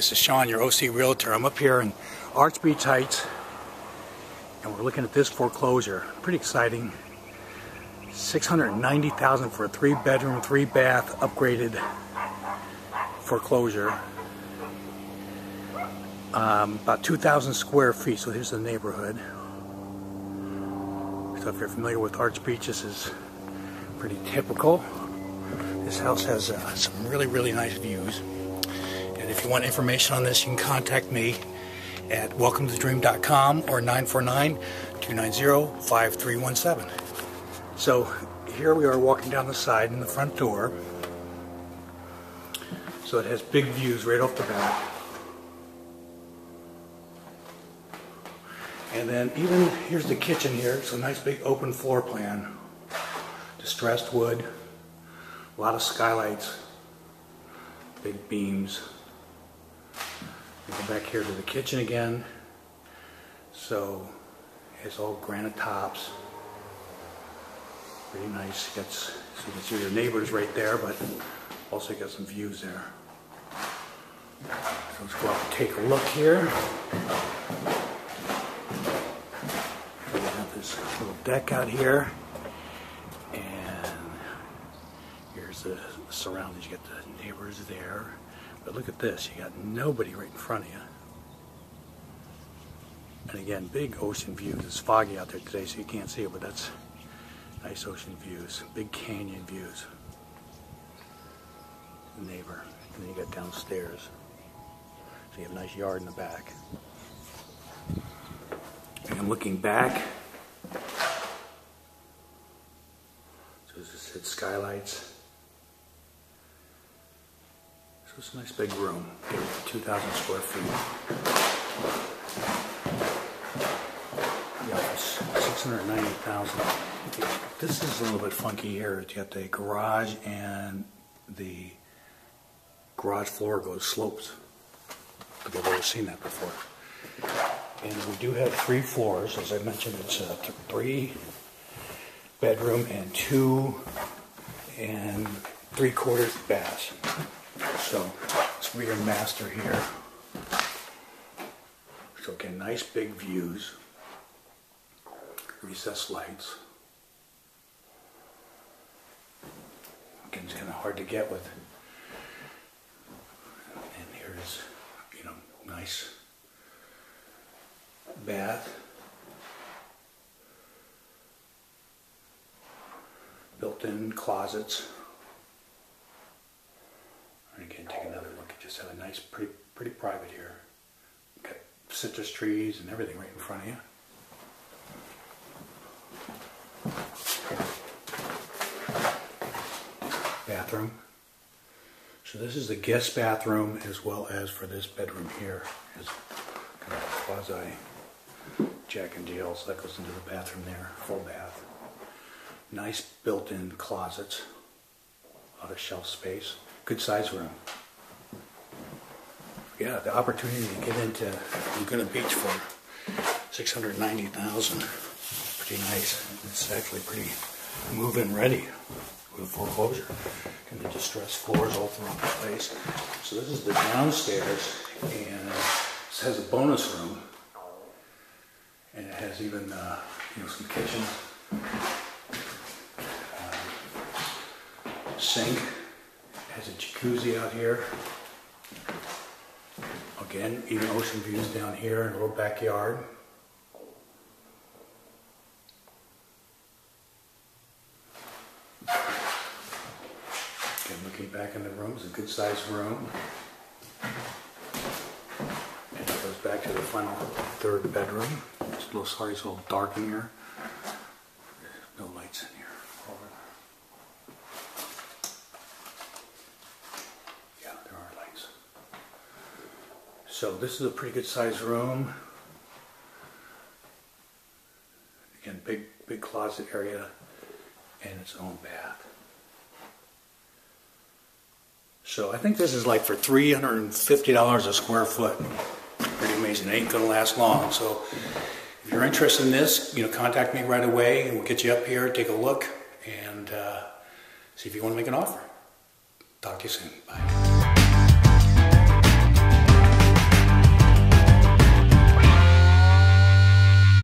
This is Sean, your OC Realtor. I'm up here in Arch Beach Heights, and we're looking at this foreclosure. Pretty exciting. $690,000 for a 3-bedroom, 3-bath upgraded foreclosure. About 2,000 square feet. So here's the neighborhood. So if you're familiar with Arch Beach, this is pretty typical. This house has some really nice views. And if you want information on this, you can contact me at welcometodream.com or 949-290-5317. So here we are walking down the side in the front door. So it has big views right off the bat. And then even here's the kitchen here. It's a nice big open floor plan. Distressed wood. A lot of skylights. Big beams. We go back here to the kitchen again. So it's all granite tops. Pretty nice. So you can see your neighbors right there, but also you got some views there. So let's go out and take a look here. We have this little deck out here, and here's the surroundings. You got the neighbors there, but look at this. You got nobody right in front of you. And again, big ocean views. It's foggy out there today, so you can't see it, but that's nice ocean views, big canyon views. The neighbor, and then you got downstairs. So you have a nice yard in the back. And I'm looking back. So this is skylights. So it's a nice big room, 2,000 square feet. Yeah, it's $690,000. This is a little bit funky here. You got the garage, and the garage floor slopes. I've never seen that before. And we do have 3 floors. As I mentioned, it's a 3-bedroom and 2 3/4 baths. So it's rear master here. So again, nice big views. Recessed lights. Again, it's kind of hard to get with. And here's, nice bath. Built-in closets. And again, take another look. You just have a nice, pretty private here. Got citrus trees and everything right in front of you. Bathroom. So this is the guest bathroom as well as for this bedroom here. It's kind of a quasi Jack and Jill, so that goes into the bathroom there, full bath. Nice built-in closets, a lot of shelf space, good size room. Yeah, the opportunity to get into Laguna Beach for $690,000, pretty nice. It's actually pretty move-in ready with foreclosure. And the distressed floors all throughout the place. So this is the downstairs, and this has a bonus room, and it has even some kitchen, sink. It has a jacuzzi out here. Again, even ocean views down here, and a little backyard. Looking back in the room, it's a good sized room. And it goes back to the final 3rd bedroom. It's a little dark in here. There's no lights in here. Yeah, there are lights. So this is a pretty good sized room. Again, big closet area and its own bath. So I think this is like for $350 a square foot. Pretty amazing. It ain't gonna last long. So if you're interested in this, contact me right away, and we'll get you up here, take a look, and see if you want to make an offer. Talk to you soon. Bye.